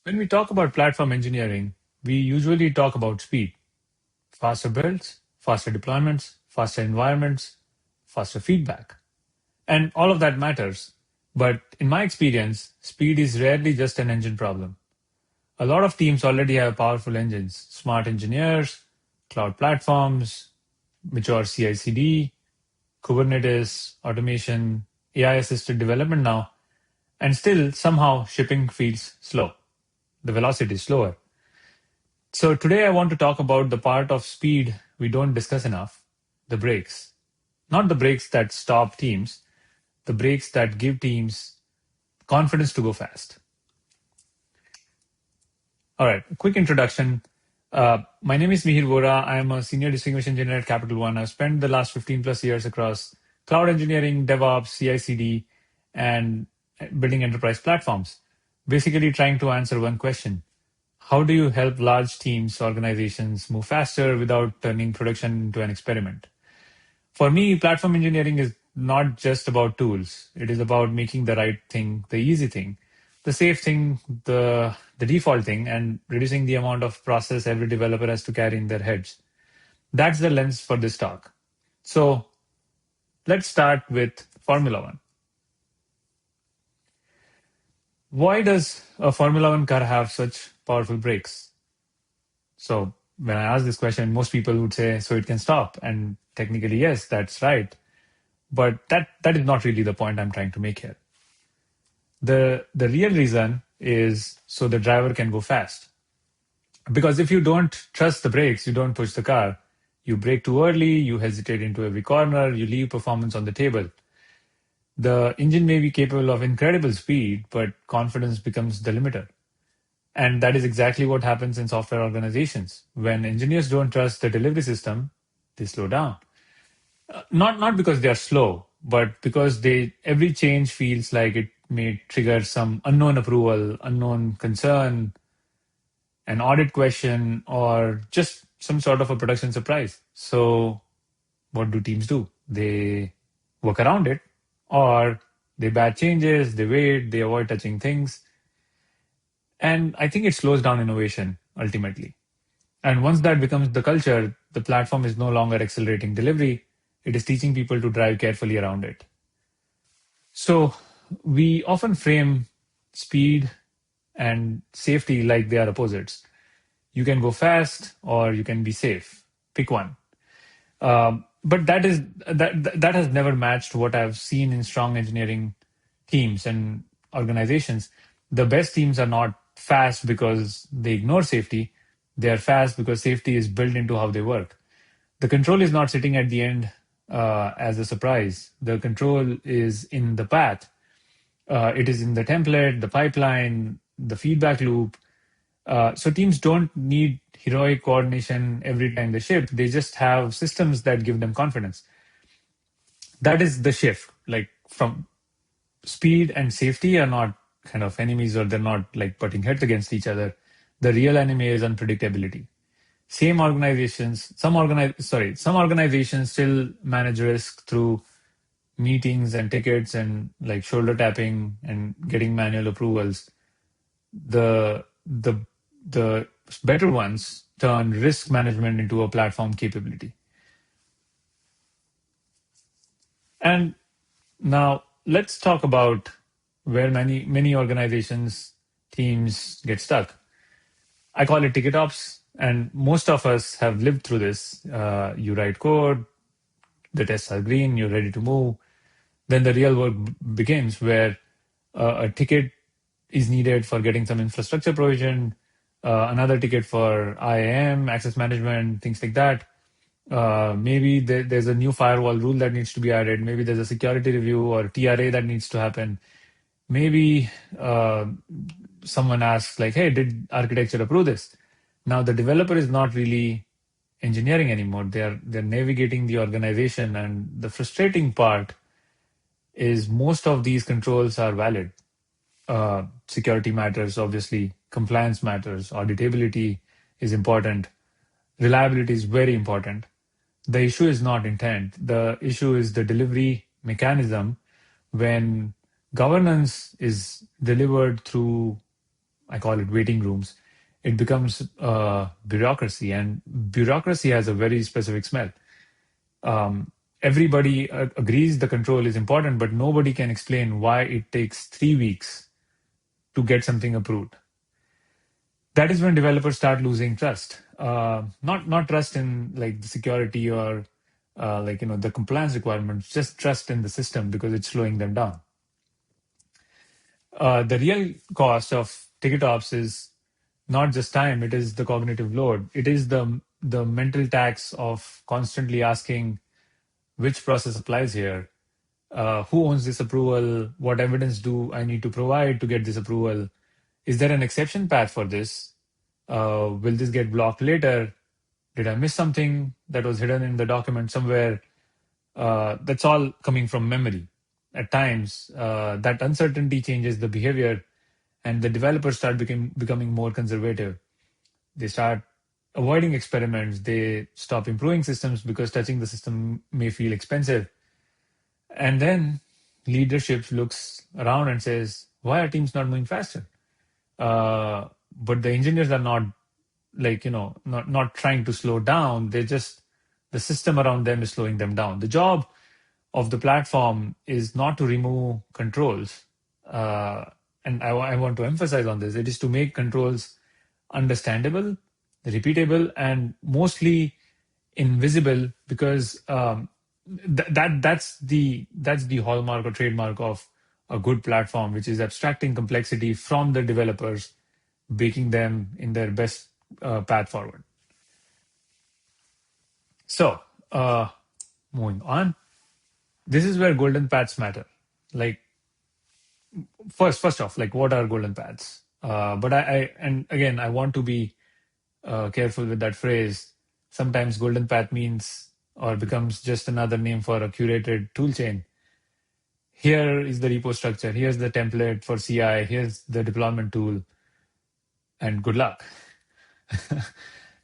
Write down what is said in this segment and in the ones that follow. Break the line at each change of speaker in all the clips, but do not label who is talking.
When we talk about platform engineering, we usually talk about speed, faster builds, faster deployments, faster environments, faster feedback. And all of that matters. But in my experience, speed is rarely just an engine problem. A lot of teams already have powerful engines, smart engineers, cloud platforms, mature CI/CD, Kubernetes, automation, AI-assisted development now, and still somehow shipping feels slow. The velocity is slower. So today I want to talk about the part of speed we don't discuss enough, the brakes. Not the brakes that stop teams, the brakes that give teams confidence to go fast. All right, a quick introduction. My name is Mihir Vora. I am a senior distinguished engineer at Capital One. I've spent the last 15 plus years across cloud engineering, DevOps, CI/CD, and building enterprise platforms. Basically trying to answer one question. How do you help large teams, organizations move faster without turning production into an experiment? For me, platform engineering is not just about tools. It is about making the right thing, the easy thing, the safe thing, the default thing, and reducing the amount of process every developer has to carry in their heads. That's the lens for this talk. So let's start with Formula One. Why does a Formula One car have such powerful brakes? So when I ask this question, most people would say, so it can stop. And technically, yes, that's right. But that is not really the point I'm trying to make here. The real reason is so the driver can go fast. Because if you don't trust the brakes, you don't push the car. You brake too early, you hesitate into every corner, you leave performance on the table. The engine may be capable of incredible speed, but confidence becomes the limiter. And that is exactly what happens in software organizations. When engineers don't trust the delivery system, they slow down. Not because they are slow, but because every change feels like it may trigger some unknown approval, unknown concern, an audit question, or just some sort of a production surprise. So what do teams do? They work around it, or they batch changes, they wait, they avoid touching things. And I think it slows down innovation ultimately. And once that becomes the culture, the platform is no longer accelerating delivery. It is teaching people to drive carefully around it. So we often frame speed and safety like they are opposites. You can go fast or you can be safe. Pick one. But that has never matched what I've seen in strong engineering teams and organizations. The best teams are not fast because they ignore safety. They are fast because safety is built into how they work. The control is not sitting at the end as a surprise. The control is in the path. It is in the template, the pipeline, the feedback loop. So teams don't need heroic coordination every time they ship. They just have systems that give them confidence. That is the shift. Like from speed and safety are not kind of enemies, or they're not like butting heads against each other. The real enemy is unpredictability. Some organizations still manage risk through meetings and tickets and like shoulder tapping and getting manual approvals. The better ones turn risk management into a platform capability. And now let's talk about where many organizations, teams get stuck. I call it TicketOps, and most of us have lived through this. You write code, the tests are green, you're ready to move. Then the real work begins where a ticket is needed for getting some infrastructure provision, another ticket for IAM, access management, things like that. Maybe there's a new firewall rule that needs to be added. Maybe there's a security review or TRA that needs to happen. Maybe someone asks like, hey, did architecture approve this? Now the developer is not really engineering anymore. They're navigating the organization, and the frustrating part is most of these controls are valid. Security matters, obviously. Compliance matters. Auditability is important. Reliability is very important. The issue is not intent. The issue is the delivery mechanism when governance is delivered through I call it waiting rooms, it becomes bureaucracy, and bureaucracy has a very specific smell. Everybody agrees the control is important, but nobody can explain why it takes 3 weeks to get something approved. That is when developers start losing trust. Not trust in like the security or the compliance requirements, just trust in the system because it's slowing them down. The real cost of TicketOps is not just time; it is the cognitive load. It is the mental tax of constantly asking which process applies here, who owns this approval, what evidence do I need to provide to get this approval, is there an exception path for this, will this get blocked later, did I miss something that was hidden in the document somewhere. That's all coming from memory. At times, that uncertainty changes the behavior, and the developers start becoming more conservative. They start avoiding experiments. They stop improving systems because touching the system may feel expensive. And then leadership looks around and says, "Why are teams not moving faster?" But the engineers are not not trying to slow down. They just the system around them is slowing them down. The job of the platform is not to remove controls. And I want to emphasize on this. It is to make controls understandable, repeatable, and mostly invisible because that's the hallmark or trademark of a good platform, which is abstracting complexity from the developers, baking them in their best path forward. So, moving on, this is where golden paths matter. Like first off, like what are golden paths? But and again, I want to be careful with that phrase. Sometimes golden path means or becomes just another name for a curated toolchain. Here is the repo structure. Here's the template for CI. Here's the deployment tool, and good luck.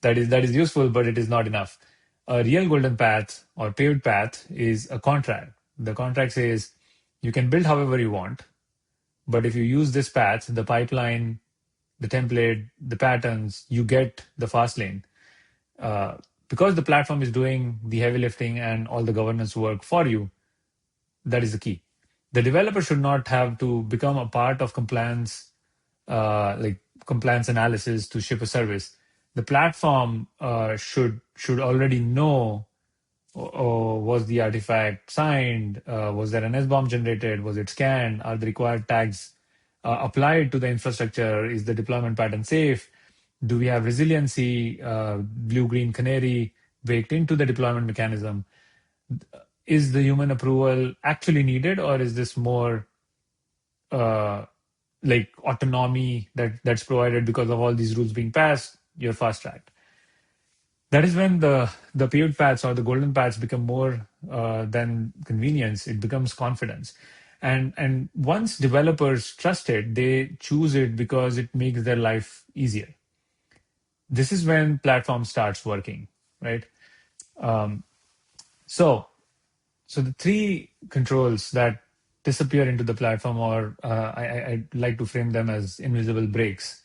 That is useful, but it is not enough. A real golden path or paved path is a contract. The contract says you can build however you want, but if you use this path, the pipeline, the template, the patterns, you get the fast lane. Because the platform is doing the heavy lifting and all the governance work for you, that is the key. The developer should not have to become a part of compliance, like compliance analysis to ship a service. The platform should already know, was the artifact signed? Was there an SBOM generated? Was it scanned? Are the required tags applied to the infrastructure? Is the deployment pattern safe? Do we have resiliency, blue-green canary baked into the deployment mechanism? Is the human approval actually needed, or is this more like autonomy that's provided because of all these rules being passed? You're fast-tracked. That is when the paved paths or the golden paths become more than convenience. It becomes confidence. And once developers trust it, they choose it because it makes their life easier. This is when platform starts working, right? So the three controls that disappear into the platform, or I like to frame them as invisible brakes.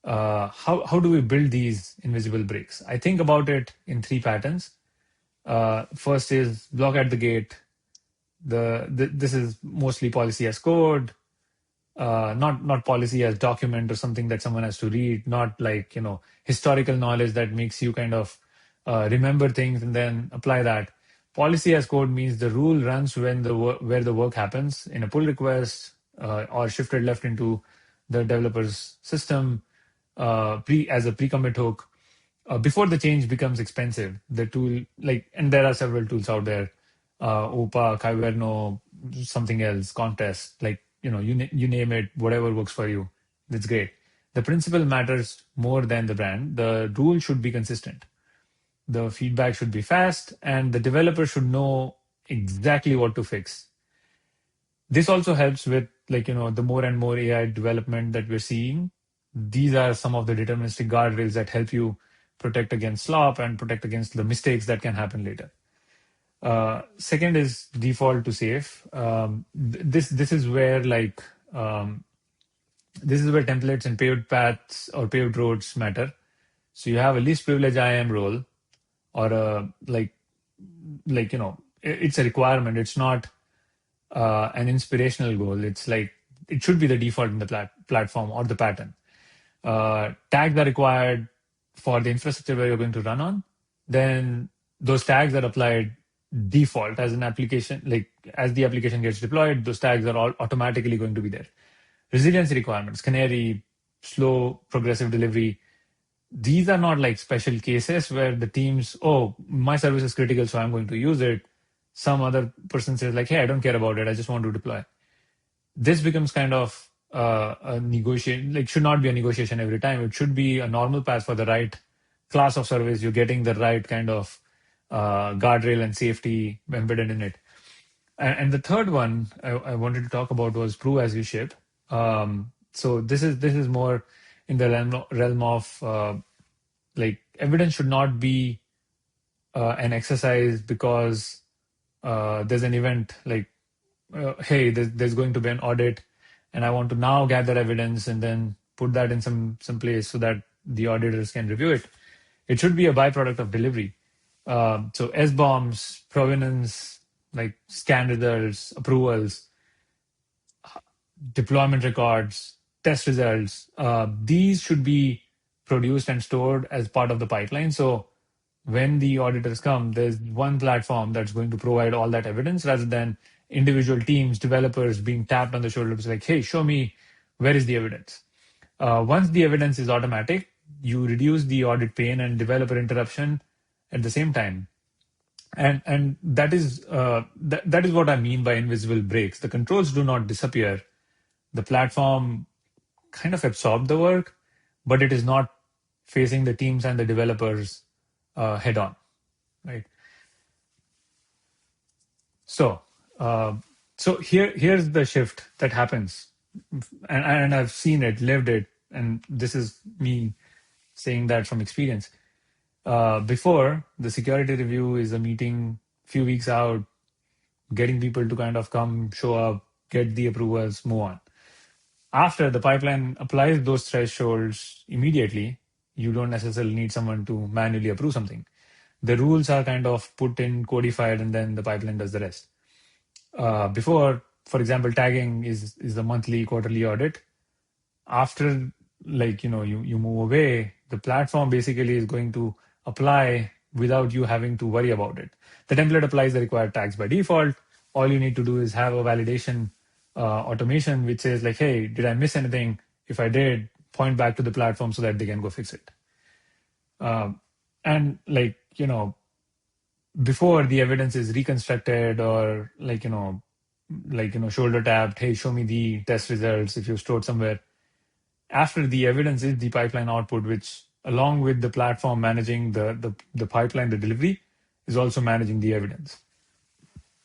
How do we build these invisible brakes? I think about it in three patterns. First is block at the gate. This is mostly policy as code, not policy as document or something that someone has to read, not like historical knowledge that makes you kind of remember things and then apply that. Policy as code means the rule runs when where the work happens in a pull request or shifted left into the developer's system as a pre-commit hook before the change becomes expensive. The tool, and there are several tools out there, OPA, Kyverno, something else, Contest, you name it, whatever works for you. That's great. The principle matters more than the brand. The rule should be consistent. The feedback should be fast, and the developer should know exactly what to fix. This also helps with the more and more AI development that we're seeing. These are some of the deterministic guardrails that help you protect against slop and protect against the mistakes that can happen later. Second is default to safe. This is where This is where templates and paved paths or paved roads matter. So you have a least privilege IAM role, or a it's a requirement. It's not an inspirational goal. It's like it should be the default in the platform or the pattern. Tags are required for the infrastructure where you're going to run on. Then those tags are applied default as an application. Like as the application gets deployed, those tags are all automatically going to be there. Resiliency requirements, canary, slow progressive delivery. These are not like special cases where the teams, oh, my service is critical, so I'm going to use it. Some other person says like, hey, I don't care about it. I just want to deploy. This becomes kind of a negotiation, like should not be a negotiation every time. It should be a normal path for the right class of service. You're getting the right kind of guardrail and safety embedded in it. And the third one I wanted to talk about was prove as you ship. So this is more in the realm of like evidence should not be an exercise because there's an event like hey, there's going to be an audit, and I want to now gather evidence and then put that in some place so that the auditors can review it. It should be a byproduct of delivery. So SBOMs, provenance, like scan results, approvals, deployment records, test results, these should be produced and stored as part of the pipeline. So when the auditors come, there's one platform that's going to provide all that evidence rather than individual teams, developers being tapped on the shoulder to say, like, hey, show me where is the evidence. Once the evidence is automatic, you reduce the audit pain and developer interruption at the same time. And that is that is what I mean by invisible breaks. The controls do not disappear. The platform kind of absorbed the work, but it is not facing the teams and the developers head on, right? So, here's the shift that happens, and I've seen it, lived it, and this is me saying that from experience. Before, the security review is a meeting few weeks out, getting people to kind of come, show up, get the approvals, move on. After the pipeline applies those thresholds immediately, you don't necessarily need someone to manually approve something. The rules are kind of put in, codified, and then the pipeline does the rest. Before, for example, tagging is the monthly, quarterly audit. After, like, you move away, the platform basically is going to apply without you having to worry about it. The template applies the required tags by default. All you need to do is have a validation automation which says like, hey, did I miss anything? If I did, point back to the platform so that they can go fix it. And like, before the evidence is reconstructed or shoulder tapped, hey, show me the test results if you stored somewhere. After the evidence is the pipeline output, which along with the platform managing the pipeline, the delivery is also managing the evidence.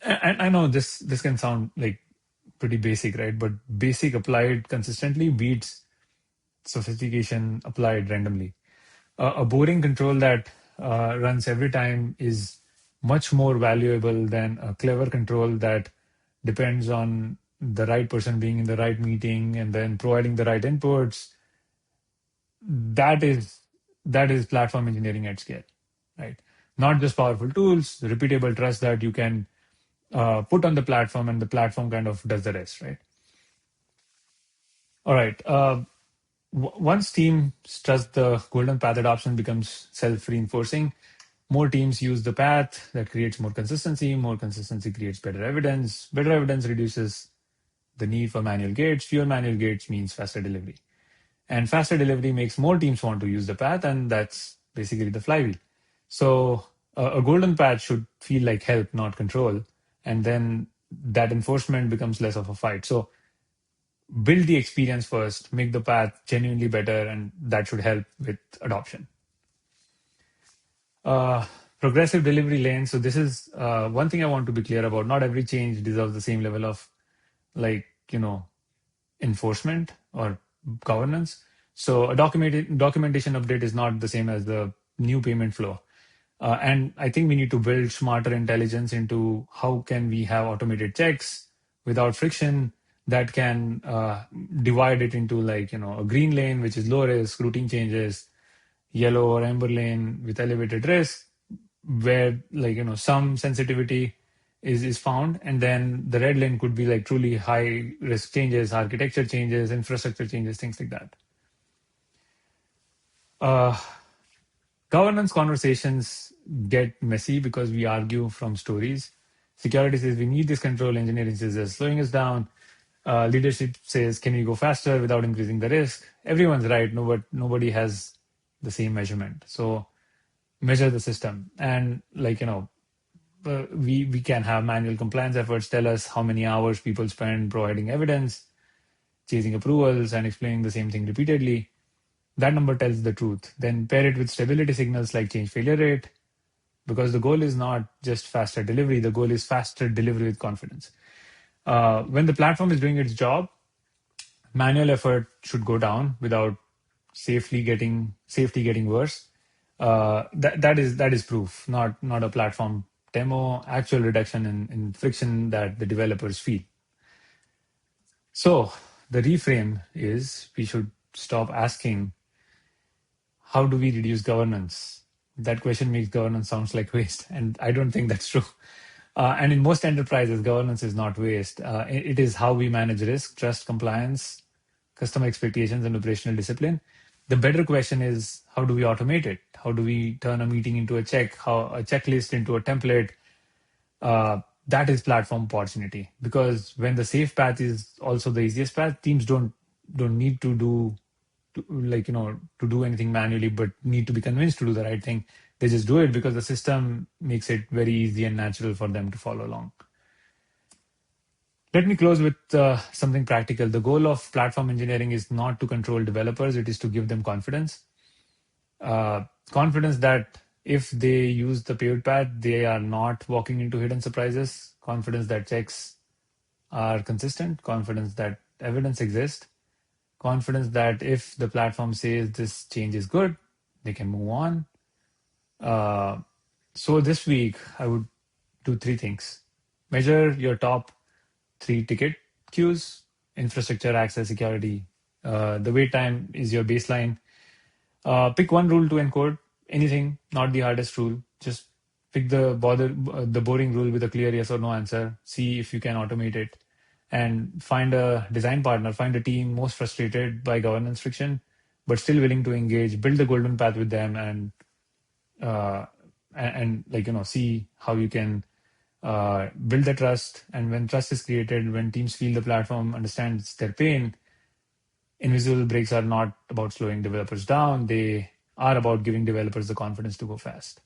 And I know this can sound like pretty basic, right? But basic applied consistently beats sophistication applied randomly. A boring control that runs every time is much more valuable than a clever control that depends on the right person being in the right meeting and then providing the right inputs. That is platform engineering at scale, right? Not just powerful tools, repeatable trust that you can put on the platform and the platform kind of does the rest, right? All right. Once teams trust the golden path, adoption becomes self-reinforcing. More teams use the path, that creates more consistency. More consistency creates better evidence. Better evidence reduces the need for manual gates. Fewer manual gates means faster delivery. And faster delivery makes more teams want to use the path, and that's basically the flywheel. So a golden path should feel like help, not control. And then that enforcement becomes less of a fight. So build the experience first, make the path genuinely better, and that should help with adoption. Progressive delivery lanes. So this is one thing I want to be clear about. Not every change deserves the same level of enforcement or governance. So a documentation update is not the same as the new payment flow. And I think we need to build smarter intelligence into how can we have automated checks without friction, that can divide it into like, a green lane, which is low risk, routine changes, yellow or amber lane with elevated risk, where like, some sensitivity is found. And then the red lane could be like truly high risk changes, architecture changes, infrastructure changes, things like that. Uh, Governance conversations get messy because we argue from stories. Security says we need this control. Engineering says they're slowing us down. Leadership says, can we go faster without increasing the risk? Everyone's right. Nobody has the same measurement. So measure the system. And like, we can have manual compliance efforts tell us how many hours people spend providing evidence, chasing approvals, and explaining the same thing repeatedly. That number tells the truth. Then pair it with stability signals like change failure rate, because the goal is not just faster delivery, the goal is faster delivery with confidence. When the platform is doing its job, manual effort should go down without safety getting worse. That is proof, not a platform demo, actual reduction in friction that the developers feel. So the reframe is we should stop asking, how do we reduce governance? That question makes governance sounds like waste, and I don't think that's true. And in most enterprises, governance is not waste. It is how we manage risk, trust, compliance, customer expectations, and operational discipline. The better question is, how do we automate it? How do we turn a meeting into a checklist into a template? That is platform opportunity. Because when the safe path is also the easiest path, teams don't need to do anything manually, but need to be convinced to do the right thing. They just do it because the system makes it very easy and natural for them to follow along. Let me close with something practical. The goal of platform engineering is not to control developers, it is to give them confidence. Confidence that if they use the paved path, they are not walking into hidden surprises. Confidence that checks are consistent. Confidence that evidence exists. Confidence that if the platform says this change is good, they can move on. So this week, I would do three things. Measure your top 3 ticket queues: infrastructure, access, security. The wait time is your baseline. Pick one rule to encode. Anything, not the hardest rule. Just pick the boring rule with a clear yes or no answer. See if you can automate it. And find a design partner, find a team most frustrated by governance friction, but still willing to engage. Build the golden path with them, and see how you can build the trust. And when trust is created, when teams feel the platform understands their pain, invisible breaks are not about slowing developers down. They are about giving developers the confidence to go fast.